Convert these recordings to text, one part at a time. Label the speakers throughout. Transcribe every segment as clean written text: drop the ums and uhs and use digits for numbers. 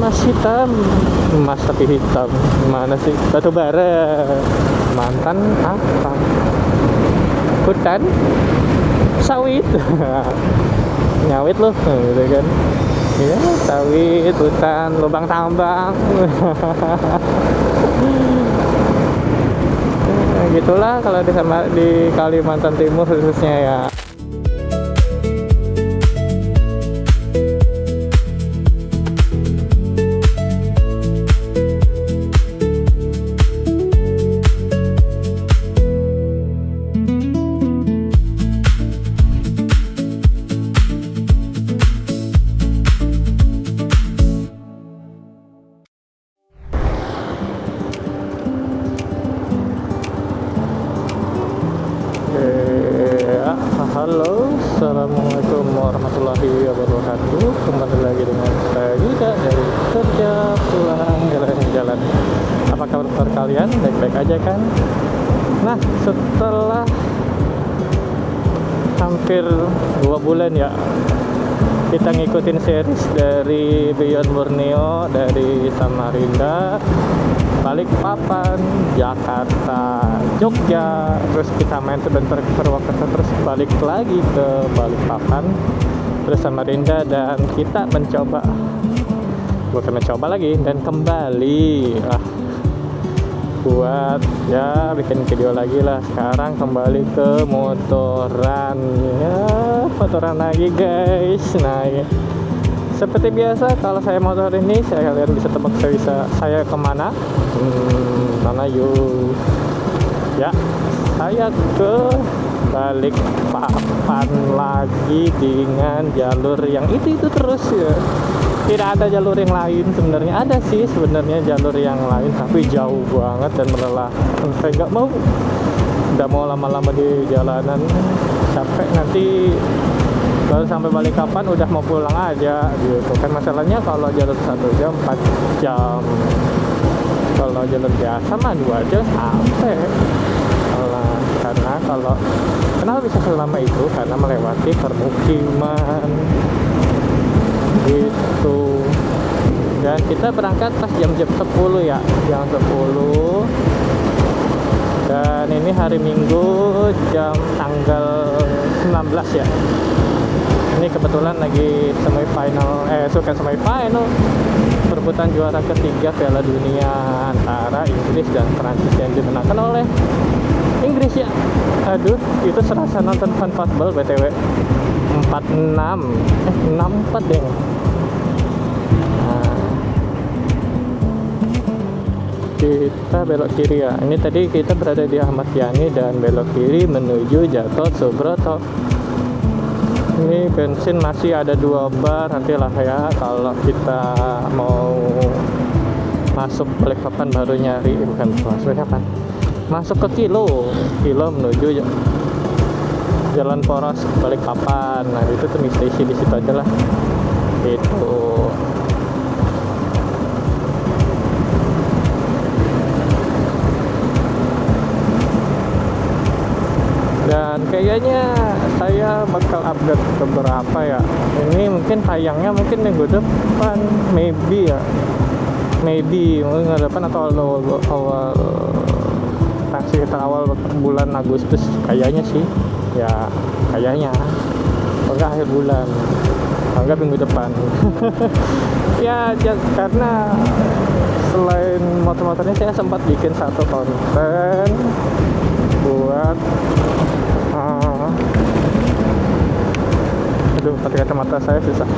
Speaker 1: emas hitam, emas tapi hitam. Gimana sih? Batu bara, mantan apa? Hutan, sawit, nyawit loh, gitu kan? Ya, sawit, hutan, lubang tambang. Ya, gitulah kalau di Kalimantan Timur khususnya ya. Halo, assalamualaikum warahmatullahi wabarakatuh. Kembali lagi dengan saya Yuda dari kerja pulang jalan-jalan. Apa kabar kalian? Baik-baik aja kan? Nah, setelah hampir 2 bulan ya kita ngikutin series dari Beyond Borneo, dari Samarinda, Balikpapan, Jakarta, Jogja, terus kita main sebentar ke Purwakarta, terus balik lagi ke Balikpapan, terus Samarinda, dan kita bukan mencoba lagi, dan kembali buat ya bikin video lagi lah. Sekarang kembali ke motoran lagi guys. Nah ya, seperti biasa kalau saya motor ini, kalian bisa tebak saya kemana. Mana yuk ya, saya ke Balikpapan lagi dengan jalur yang itu terus ya. Tidak ada jalur yang lain sebenarnya. Ada sih sebenarnya jalur yang lain, tapi jauh banget dan melelahkan. Saya nggak mau, udah mau lama-lama di jalanan, capek nanti. Baru sampai Balikpapan udah mau pulang aja gitu kan. Masalahnya kalau jalur 1 jam 4 jam, kalau jalur biasa mah 2 jam sampai. Karena kenapa bisa selama itu, karena melewati permukiman gitu. Dan kita berangkat pas jam 10 ya, jam 10. Dan ini hari Minggu, tanggal 19 ya. Ini kebetulan lagi semifinal perebutan juara ketiga Piala Dunia antara Inggris dan Prancis yang dimenangkan oleh Inggris ya. Aduh, itu serasa nonton fan football BTW. 6-4 deh. Nah, kita belok kiri ya. Ini tadi kita berada di Ahmad Yani dan belok kiri menuju Gatot Subroto. Ini bensin masih ada 2 bar, nantilah ya kalau kita mau masuk Balikpapan baru nyari, bukan masuk kapan, masuk ke kilo menuju Jalan Poros Balikpapan. Nah itu tuh stasiun di situ aja lah itu. Dan kayaknya saya bakal update beberapa ya. Ini mungkin tayangnya minggu depan, maybe minggu depan atau awal sekitar awal bulan Agustus kayaknya sih ya, kayaknya enggak akhir bulan, enggak minggu depan. Ya karena selain motor-motornya saya sempat bikin satu konten buat aduh, pakai kacamata saya susah.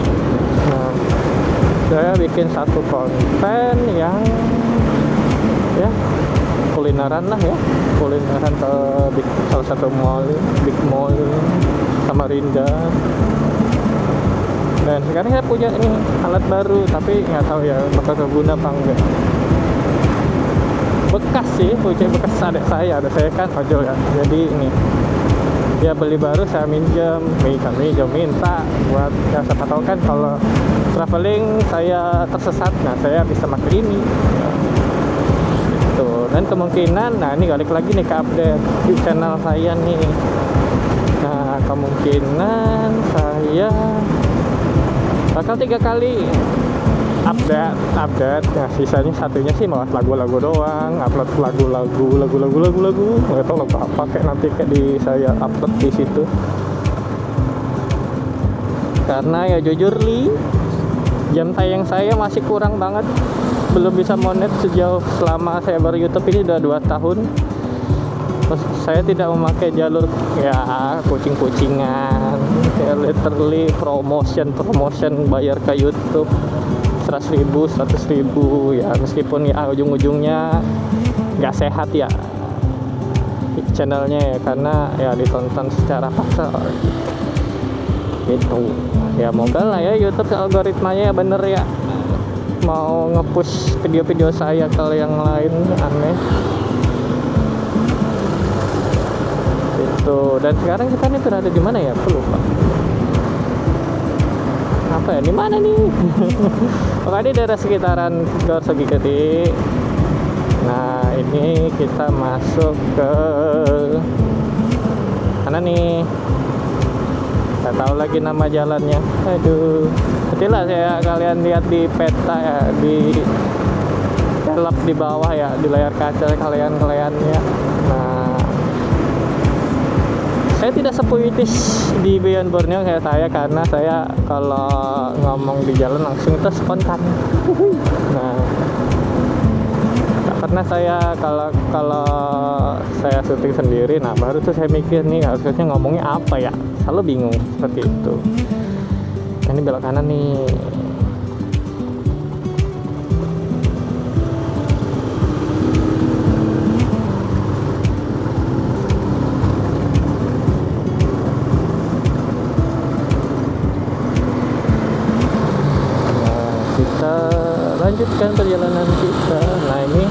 Speaker 1: Saya bikin satu konten yang ya kulineran lah ya, kulineran ke salah satu big mall Samarinda. Dan sekarang saya punya ini alat baru, tapi nggak tahu ya bakal berguna apa enggak. Bekas sih, punya bekas adik saya kan ojol ya, jadi ini dia beli baru, saya minta buat ya, siapa tahu kan kalau traveling saya tersesat, nah saya bisa pakai ini gitu. Dan kemungkinan, nah ini balik lagi nih ke update di channel saya nih. Nah kemungkinan saya bakal 3 kali update. Nah, sisanya satunya sih malah lagu-lagu doang, upload lagu, nggak tahu lagu apa, kayak nanti kayak saya upload di situ. Karena ya jujur jam tayang saya masih kurang banget, belum bisa monet sejauh selama saya baru YouTube ini udah 2 tahun. Terus saya tidak memakai jalur ya kucing-kucingan, kayak literally promotion bayar ke YouTube 100.000 ya, meskipun ya ujung-ujungnya nggak sehat ya channelnya ya, karena ya ditonton secara paksa gitu ya. Moga lah ya YouTube algoritmanya bener ya, mau nge-push video-video saya ke yang lain aneh gitu. Dan sekarang kita nih berada di mana ya, aku lupa apa ya, di mana nih. Pokoknya di daerah sekitaran Gor Sugiketi. Nah ini kita masuk ke mana nih, nggak tahu lagi nama jalannya, aduh. Nantilah saya kalian lihat di peta ya, di telap di bawah ya, di layar kaca kalian ya. Nah, saya tidak sepuitis di Beyond Borneo kayak saya, karena saya kalau ngomong di jalan langsung itu spontan. Nah, karena saya kalau saya syuting sendiri, nah baru tuh saya mikir nih harusnya ngomongnya apa ya, selalu bingung seperti itu. Nah, ini belok kanan nih. Kita lanjutkan perjalanan kita. Nah ini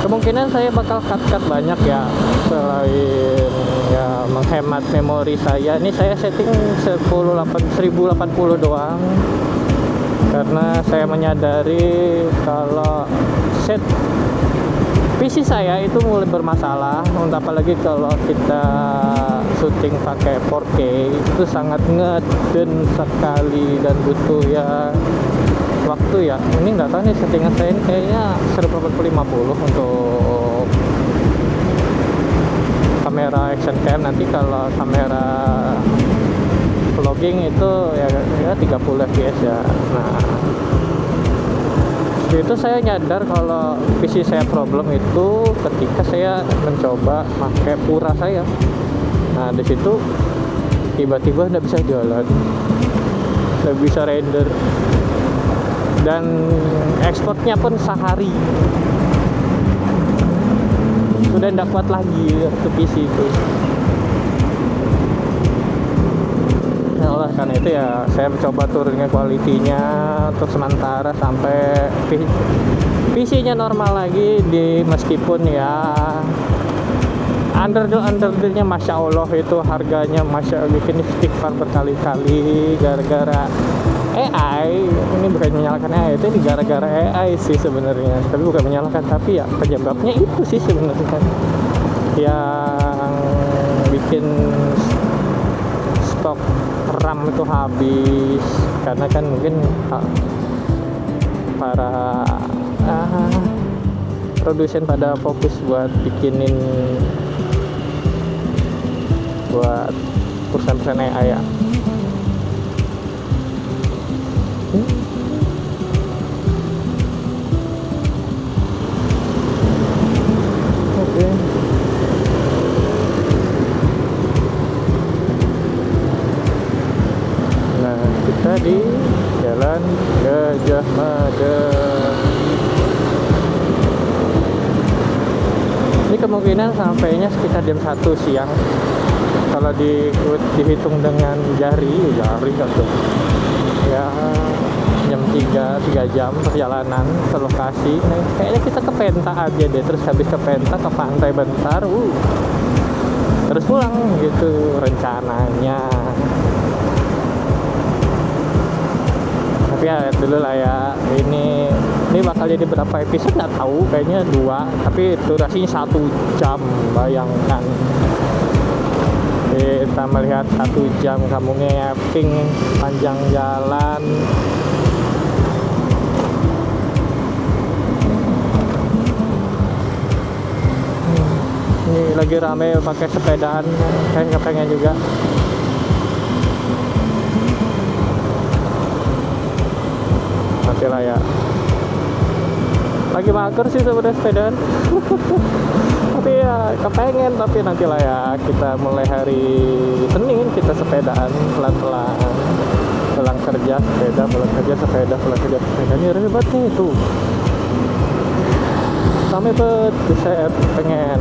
Speaker 1: kemungkinan saya bakal cut banyak ya, selain ya menghemat memori saya. Ini saya setting 1080 doang, karena saya menyadari kalau set PC saya itu mulai bermasalah, untuk apalagi kalau kita syuting pakai 4K itu sangat ngeden sekali dan butuh ya waktu ya. Ini nggak tahu nih settingan saya ini kayaknya 1080-50 untuk kamera action cam. Nanti kalau kamera vlogging itu ya 30 fps ya. Nah itu saya nyadar kalau PC saya problem itu ketika saya mencoba pakai pura saya. Nah di situ tiba-tiba nggak bisa jalan, nggak bisa render, dan ekspornya pun sehari sudah tidak kuat lagi untuk PC itu. Nah, oleh karena itu ya saya mencoba turunin kualitinya untuk sementara sampai PC-nya normal lagi, meskipun ya underdeal-nya Masya Allah itu harganya Masya Allah, bikin istighfar berkali-kali gara-gara AI. Ini bukan menyalahkan AI, itu gara-gara AI sih sebenarnya, tapi bukan menyalahkan, tapi ya penyebabnya itu sih sebenarnya yang bikin stok RAM itu habis, karena kan mungkin para produsen pada fokus buat bikinin buat perusahaan AI ya. Oke. Nah, kita di Jalan Gajah Mada. Ini kemungkinan sampainya sekitar jam 1 siang. Kalau dihitung dengan jari gitu. Ya jam 3 jam perjalanan ke lokasi. Nah, kayaknya kita ke Penta aja deh, terus habis ke Penta ke pantai bentar, terus pulang gitu rencananya. Tapi ya dulu lah ya, ini bakal jadi berapa episode nggak tahu, kayaknya 2, tapi durasinya 1 jam. Bayangkan kita melihat 1 jam kamu ngeping panjang jalan, lagi rame pakai sepedaan, kayak pengen juga. Nanti lah ya, lagi mager sih sebenarnya sepedaan. Tapi ya kepengen, tapi nanti lah ya, kita mulai hari Senin kita sepedaan pelan-pelan, pulang kerja sepeda, pulang kerja sepeda, pulang kerja sepeda. Ini ribet nih tuh, sampai bet saya pengen.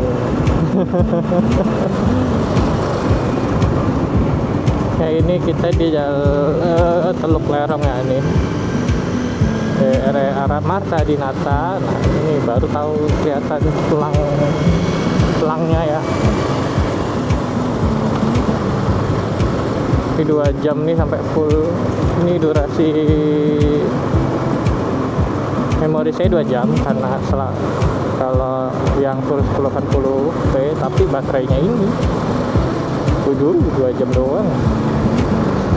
Speaker 1: Kayak ini kita di Teluk Lerong ya, ini area Marta di Nata. Nah ini baru tahu kelihatan tulangnya ya. Ini 2 jam nih sampai full. Ini durasi memori saya 2 jam karena kalau yang full 1080p, tapi baterainya ini dulu 2 jam doang.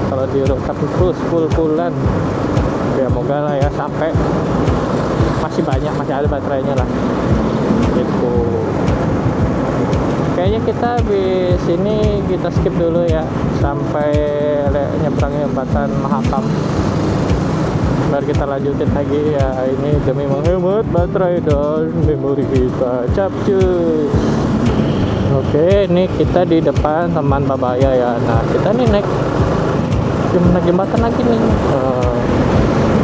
Speaker 1: Kalau dirungkap fullan ya, moga lah ya sampai masih banyak, masih ada baterainya lah gitu. Kayaknya kita di sini kita skip dulu ya sampai nyebrang jembatan Mahakam, baru kita lanjutin lagi ya. Ini demi menghemat baterai dan memori kita. Capcus. Oke, ini kita di depan Taman Babaya ya. Nah kita nih naik jembatan lagi nih.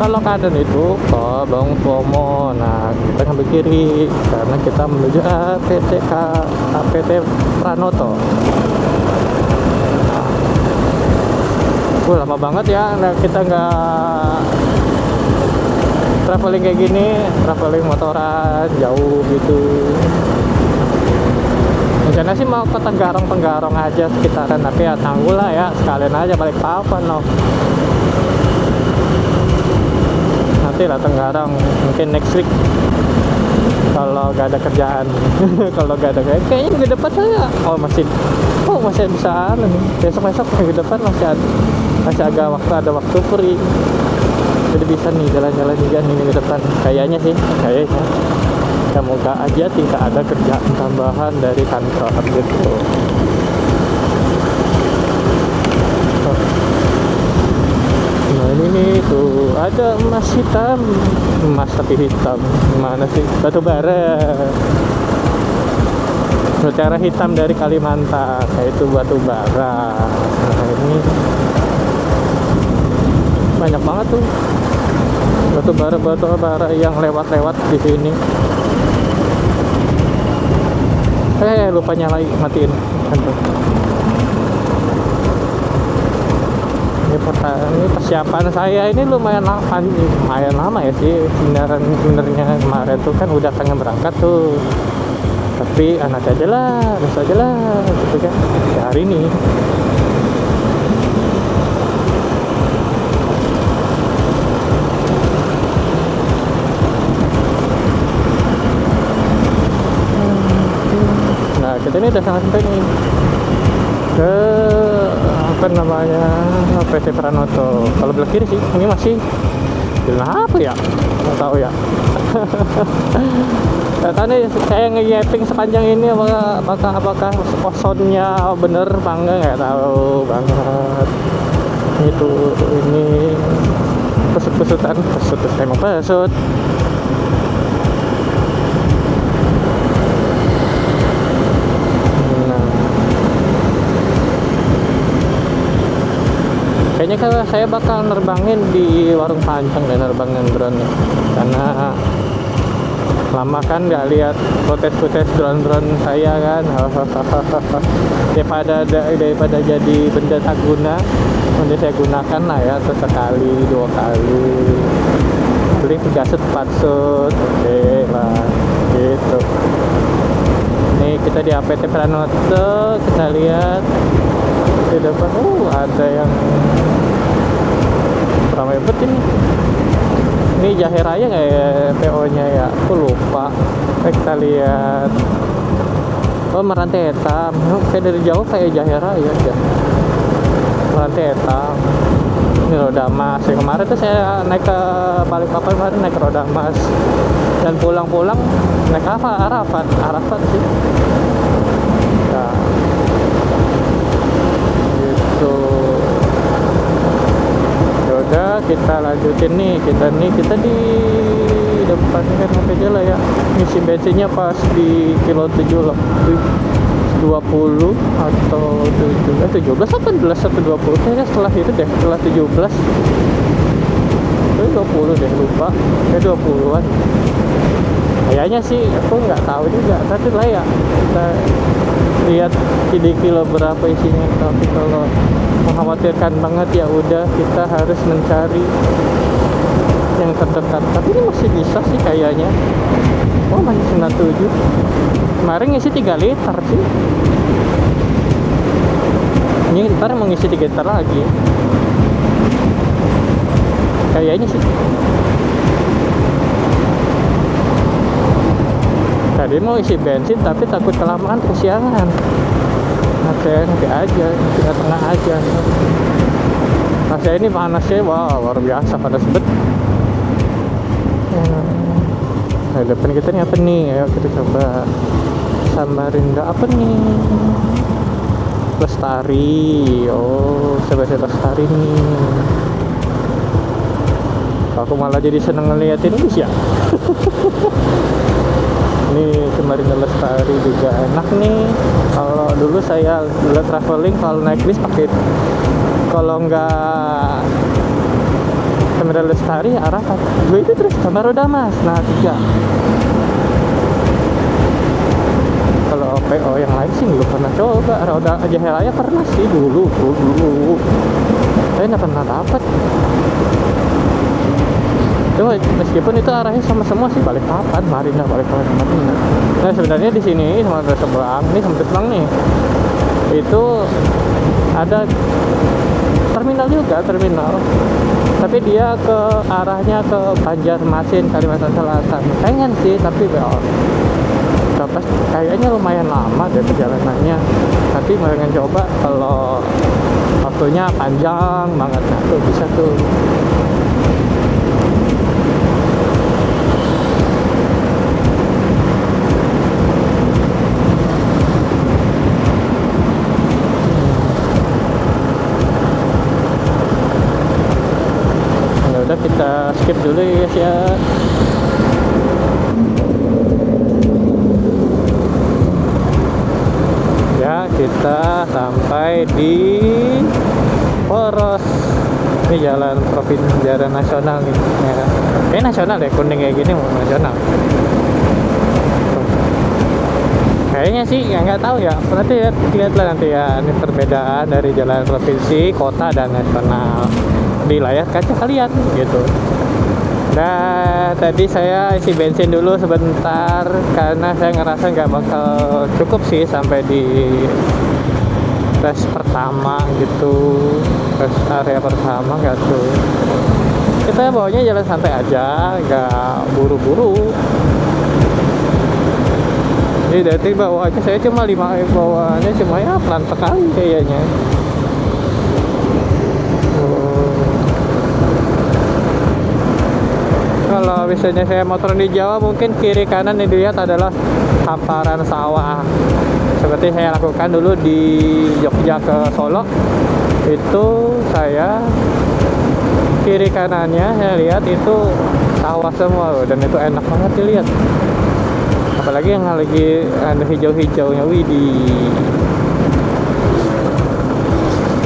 Speaker 1: Kalau kanan itu ke Bang Tomo. Nah kita ngambil kiri karena kita menuju APT Pranoto. Lama banget ya, nah, kita nggak traveling kayak gini, traveling motoran jauh gitu. Rencana sih mau ke Tenggarong aja sekitaran, tapi ya tangguh lah ya, sekalian aja balik papan loh. Nanti lah Tenggarong mungkin next week kalau gak ada kerjaan. Kalau gak ada kayaknya minggu depan saya masih bisa besok minggu depan masih ada waktu free, jadi bisa nih jalan-jalan juga nih minggu depan kayaknya. Semoga aja tidak ada kerjaan tambahan dari kantor gitu. Nah ini nih tuh ada emas hitam, emas tapi hitam, gimana sih, batu bara, secara hitam dari Kalimantan, yaitu batu bara. Nah ini banyak banget tuh batu bara yang lewat di sini. Lupa nyalain, matiin. Ini persiapan saya ini lumayan lama ya sih. Sebenarnya kemarin tuh kan udah pengen berangkat tuh, tapi anak aja lah gitu kan ya, hari ini. Nah kita ini udah sangat pengen ke PT Pranoto. Kalau belok kiri sih ini masih jalan apa ya, nggak tahu ya. Karena saya nge-yapping sepanjang ini apakah posonnya bener bangga, nggak tahu banget. Ini pesut emang pesut. Kayaknya kalau saya bakal nerbangin di Warung Pancang dan nerbangin drone ya. Karena lama kan nggak lihat protes drone saya kan. daripada jadi benda tak guna, nanti saya gunakan lah ya, sesekali 2 kali, beli 3 shoot 4 shoot, oke lah gitu. Nih kita di APT Pranoto, kita lihat di depan ada yang ramai banget ini. Ini Jahe Raya nggak ya PO nya ya, aku lupa. Kita lihat Meranti Etam, kayak dari jauh kayak Jahe Raya aja. Meranti Etam, ini Roda Mas. Yang kemarin tuh saya naik ke Balikpapan, kemarin naik ke Roda Mas, dan pulang naik Arafat sih. Nah, gitu. Yaudah, kita lanjutin nih. Kita di depan kan sampai jalan ya. Ngisi bensinnya pas di kilo 20 atau 17 18 atau 20 kayaknya setelah itu deh, setelah 17 itu 20 deh, lupa kayak 20-an kayaknya sih, aku nggak tahu juga. Tapi lah ya, kita lihat di kilo berapa isinya. Tapi kalau mengkhawatirkan banget ya udah, kita harus mencari yang terdekat. Tapi ini masih bisa sih kayaknya. Oh, masih 97. Kemarin ngisi 3 liter sih. Ini ntar mau ngisi 3 liter lagi kayaknya sih. Tadi mau isi bensin tapi takut kelamaan kesiangan. Nanti aja, di tengah aja. Nah, saya ini panasnya, wah luar biasa, panas bet. Nah, depan kita nih apa nih? Ayo kita coba. Samarinda apa nih? Lestari. Oh, sebagai Lestari nih. Aku malah jadi seneng ngeliatin ini ya. Ini Samarinda Lestari juga enak nih. Kalau dulu saya traveling kalau naik bis pakai, kalau nggak Samarinda Lestari arah gue itu terus sama Roda Mas. Nah, 3. Kalau PO yang lain sih belum pernah coba. Roda aja Helaya pernah sih dulu. Saya nggak pernah dapat. Cuma meskipun itu arahnya sama semua sih, balik papan Marina, balik papan Marina. Nah, sebenarnya di sini sama sebelah nih itu ada terminal juga, tapi dia ke arahnya ke Banjarmasin, Kalimantan Selatan. Pengen sih, tapi kayaknya lumayan lama deh perjalanannya. Tapi pengen coba kalau waktunya panjang banget. Nah, tuh bisa tuh. Udah, kita skip dulu ya guys ya. Ya, kita sampai di Poros. Ini jalan provinsi, jalan nasional nih ya. Kayak nasional deh, kuning kayak gini mau nasional. Kayaknya sih ya, nggak tahu ya. Nanti lihatlah nanti ya, ini perbedaan dari jalan provinsi, kota dan nasional di layar kaca kalian gitu. Nah, tadi saya isi bensin dulu sebentar karena saya ngerasa nggak bakal cukup sih sampai di tes pertama gitu, tes area pertama nggak tuh. Kita bawanya jalan santai aja, nggak buru-buru. Jadi dari bawahnya saya cuma 5, bawahnya cuma ya pelan sekali kayaknya. Kalau misalnya saya motor di Jawa, mungkin kiri kanan yang dilihat adalah hamparan sawah. Seperti saya lakukan dulu di Jogja ke Solo. Itu saya kiri kanannya saya lihat itu sawah semua loh, dan itu enak banget dilihat. Apalagi yang lagi ada hijau-hijaunya, widih.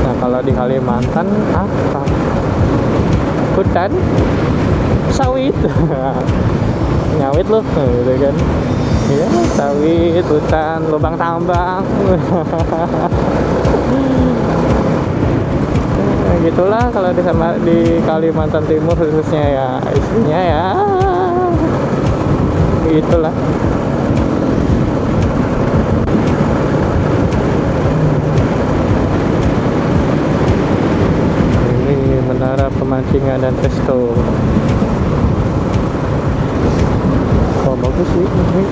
Speaker 1: Nah, kalau di Kalimantan apa? Hutan, sawit, nyawit loh, gitu kan? Ya, sawit, hutan, lubang tambang. Nah, gitulah kalau di Kalimantan Timur khususnya ya, isinya ya, gitulah. Ini menara pemancingan dan resto. Oh, bagus sih ini.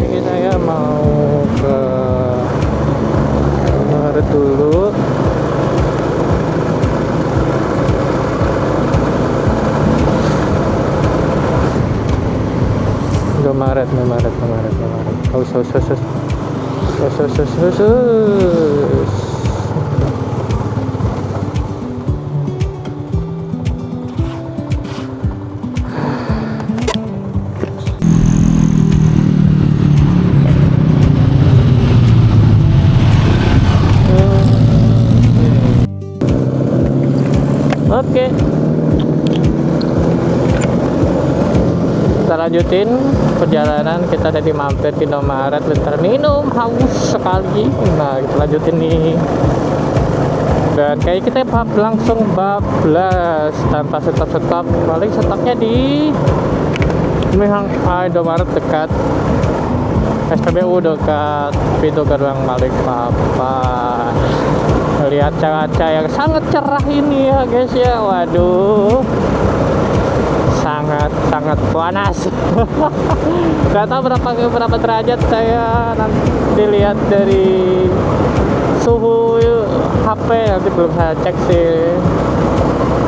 Speaker 1: Ini saya mau ke Maret dulu. Sus, sus, sus, sus, sus. Oke, kita lanjutin perjalanan. Kita tadi mampir di Indomaret, bentar minum, haus sekali. Nah, kita lanjutin nih. Dan kayak kita langsung bablas tanpa stop-stop. Paling stopnya di Indomaret dekat SPBU, dekat pintu gerbang Balikpapan. Lihat cuaca yang sangat cerah ini ya guys ya. Waduh, sangat panas. Gak tahu berapa derajat, saya nanti dilihat dari suhu HP, nanti belum saya cek sih.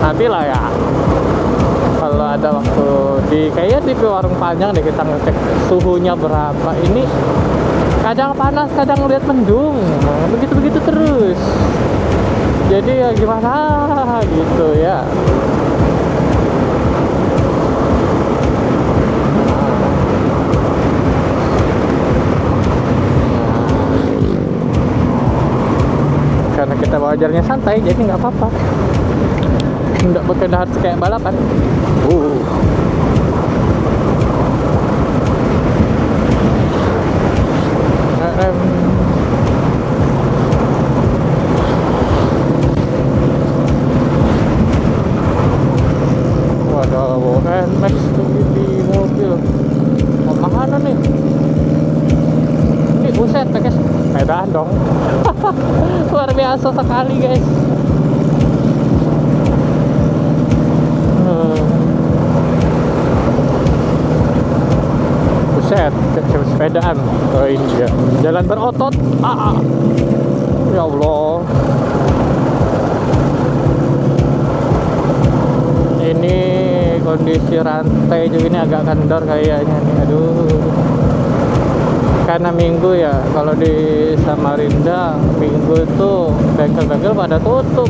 Speaker 1: Nanti lah ya, kalau ada waktu kayaknya di warung panjang deh kita ngecek suhunya berapa. Ini kadang panas, kadang lihat mendung, begitu terus. Jadi ya gimana gitu ya. Karena kita wajarnya santai, jadi nggak apa-apa. Nggak pakai harus kayak balapan. Waduh, NMAX tuh di mobil. Mau mana nih? Ini buset, pakai sepedaan dong. Luar biasa sekali guys. Buset, sepedaan. Oh ini dia, jalan berotot. Ya Allah. Ini kondisi rantai juga ini agak kendor kayaknya nih. Aduh, karena minggu ya, kalau di Samarinda minggu itu bengkel-bengkel pada tutup.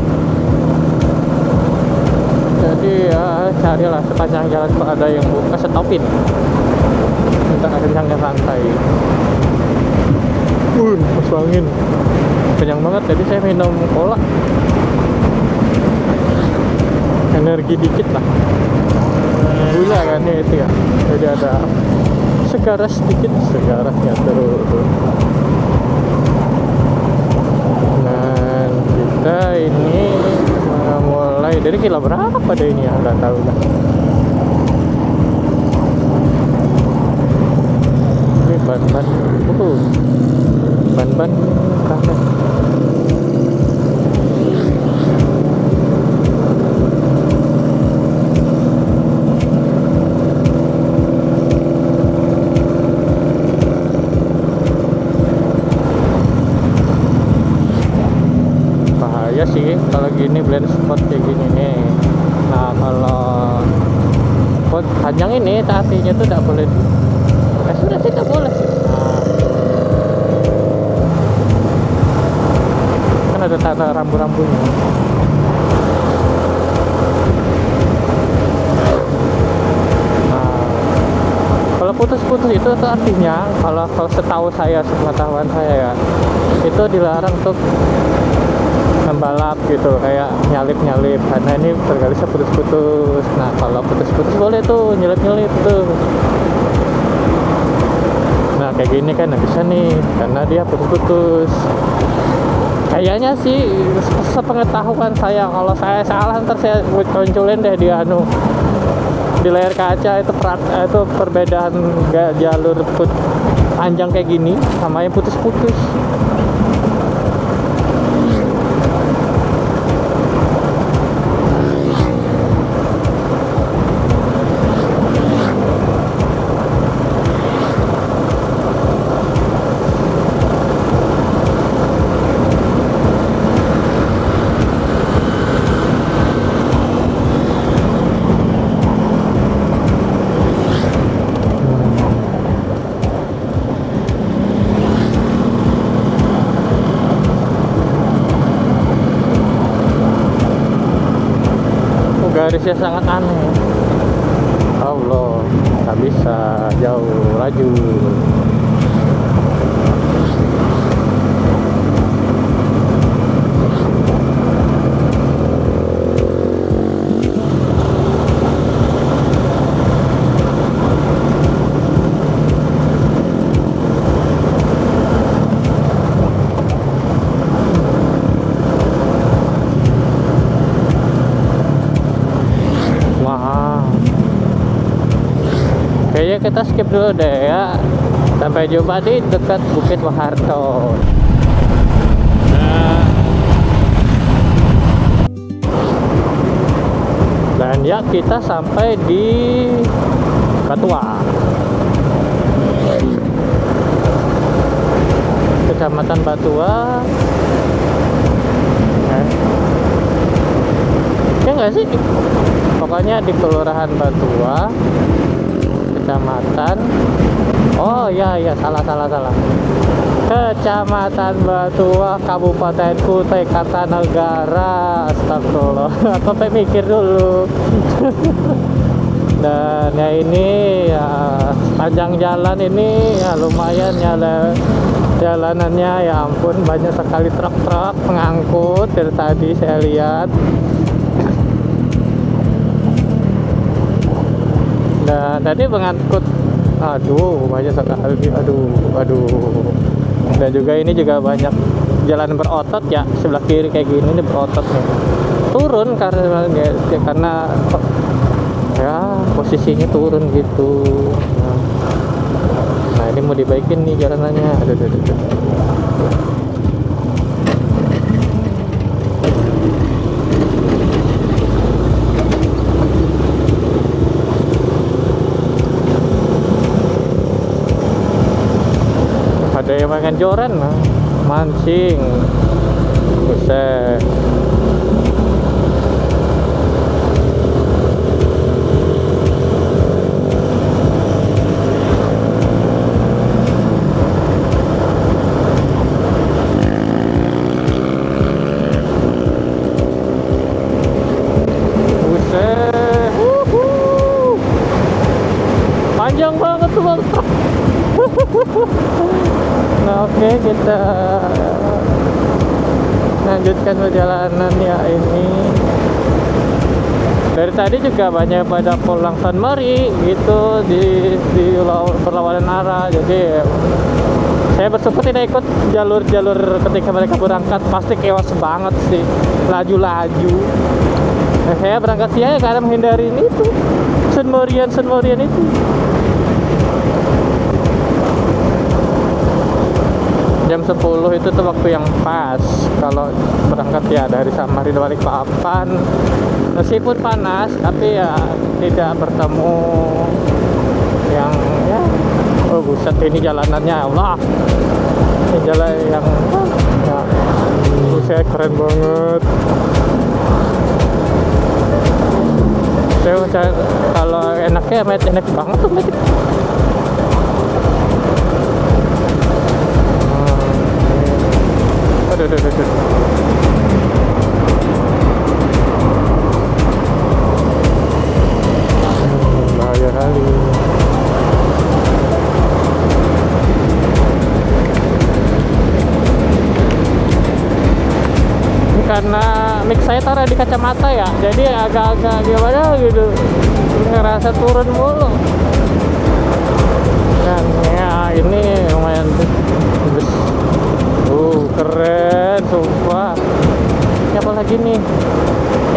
Speaker 1: Jadi ya carilah sepanjang jalan kalau ada yang buka, stopin minta kencangnya santai. Masuk angin kenyang banget. Jadi saya minum cola, energi dikit lah, gula kan ya itu ya, jadi ada segarnya sedikit, segarnya terus. Nah kita ini mulai dari kilo berapa deh ini ya, nggak tahu lah. Ini ban-ban kanan. Bahaya sih kalau gini blind spot kayak gini nih. Nah kalau spot panjang ini taatinya tuh tidak boleh. Sudah sih tidak boleh sih. Kan ada tanda rambu-rambunya. Kalau putus-putus itu tuh artinya, kalau setahu saya, sepengetahuan saya ya, itu dilarang untuk membalap gitu, kayak nyalip karena ini tergalisnya putus-putus. Nah kalau putus-putus boleh tuh nyelip tuh. Nah kayak gini kan nggak bisa nih karena dia putus-putus. Kayaknya sih sepengetahuan saya, kalau saya salah ntar saya munculin deh di di layar kaca itu perbedaan jalur panjang kayak gini sama yang putus-putus. garisnya sangat aneh. Allah, nggak bisa jauh laju. Kayaknya kita skip dulu deh ya. Sampai jumpa di dekat Bukit Waharto. Dan ya kita sampai di Batua, Kecamatan Batua. Ya nggak sih? Pokoknya di Kelurahan Batua, Kecamatan, oh ya salah. Kecamatan Batua, Kabupaten Kutai Kartanegara. Astagfirullah, aku sampai mikir dulu. Dan ya ini ya, panjang jalan ini ya lumayan ya, jalanannya ya ampun, banyak sekali truk-truk pengangkut dari tadi saya lihat. Dan tadi mengangkut, aduh banyak sekali, aduh. Dan juga ini juga banyak jalan berotot ya, sebelah kiri kayak gini ini berotot nih. Turun karena ya posisinya turun gitu. Nah ini mau dibaikin nih jalanannya. Aduh. Ada yang makan joran, mancing, buset. Panjang banget tuh bang. Nah oke, kita lanjutkan perjalanan ya ini. Dari tadi juga banyak pada pulang San Mari gitu di perlawanan arah. Jadi saya bersyukur tidak ikut jalur ketika mereka berangkat, pasti chaos banget sih, laju-laju. Nah, saya berangkat siang ya karena menghindari itu San Marian itu. Jam 10 itu tuh waktu yang pas kalau berangkat ya dari Samari Balikpapan. Meskipun panas tapi ya tidak bertemu yang ya, oh buset ini jalanannya Allah, ini jalan yang ya buset keren banget. Saya kalau enaknya enak banget tuh Magic. Aduh. Bahaya kali. Karena mic saya taruh di kacamata ya, jadi agak-agak gimana gitu, ngerasa turun mulu. Dan ya ini lumayan keren sumpah. Ini apa lagi nih,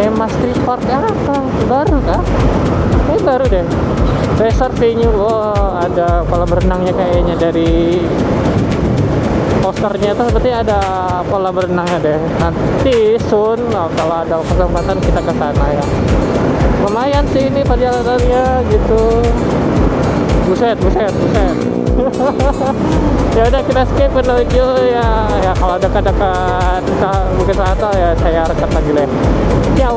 Speaker 1: Emas Street Park apa baru kah? Ini baru deh, resort venue. Oh ada kolam renangnya kayaknya, dari posternya tuh seperti ada kolam renangnya deh. Nanti soon kalau ada kesempatan kita ke sana ya. Lumayan sih ini perjalanannya gitu. Buset. Ya udah kita skip menuju ya kalau dekat-dekat Bukit Waharto ya saya rekat lagi deh. Ciao.